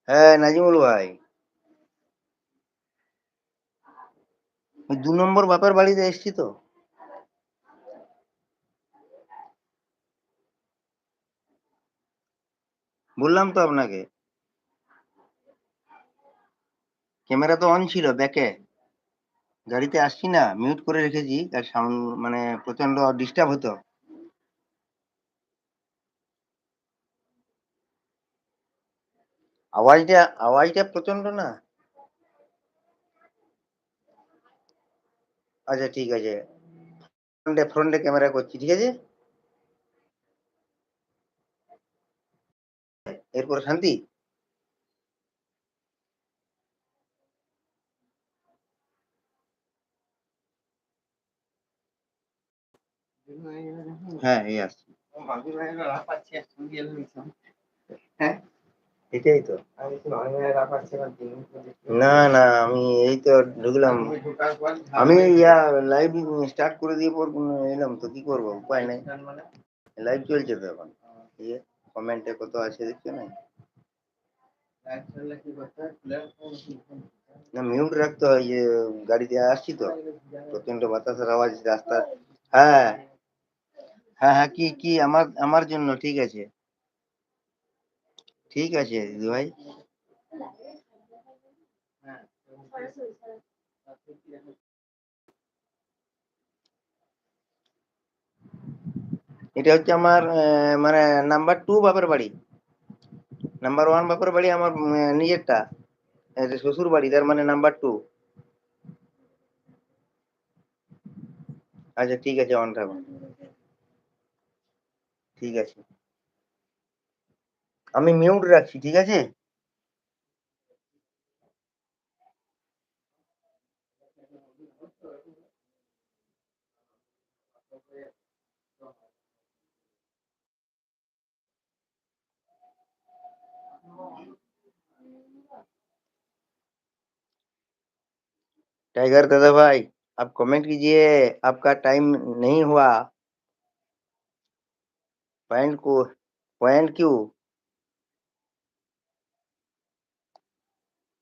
হ্যাঁ, নাজিমুল ভাই। ওই ২ নম্বর বাপের বাড়িতে এসছি তো। বললাম তো আপনাকে। ক্যামেরা তো অন ছিল ব্যাকে। গাড়িতে আসছি না, মিউট করে রেখেছি। আর সাউন্ড মানে প্রচন্ড ডিস্টার্ব হতো। আওয়াজটা প্রচন্ড না? আচ্ছা ঠিক আছে। ফ্রন্টে ক্যামেরা করছি, ঠিক আছে? এরপর শান্তি? হ্যাঁ, এই আসছি। হ্যাঁ, এটাই তো। না, না, আমি এই তো ঢুকলাম। আমি লাইভ স্টার্ট করে দিয়ে পর এলাম তো, কি করবো, উপায় নাই। লাইভ চলছে তো এখন। ইয়ে কমেন্টে কত আছে দেখছো না? না, মিউট রাখতে হয়, যে গাড়িতে আসছি তো, প্রচন্ড বাতাসের আওয়াজ রাস্তা। হ্যাঁ, হ্যাঁ, হ্যাঁ, কি কি আমার আমার জন্য ঠিক আছে। ঠিক আছে দিদি ভাই। এটা হচ্ছে আমার মানে নাম্বার 2 বাপের বাড়ি। নাম্বার 1 বাপের বাড়ি আমার নিজেরটা। এটা শ্বশুর বাড়ি, তার মানে নাম্বার 2। আচ্ছা ঠিক আছে, অন থাকুন। ঠিক আছে, আমি মিউট রাখছি, ঠিক আছে? टाइगर दादा भाई, आप कमेंट कीजिए। आपका टाइम नहीं हुआ। पॉइंट को पॉइंट क्यों?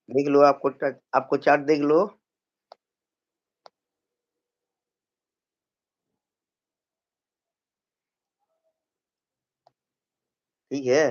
देख लो, आपको चार्ट देख लो। ठीक है।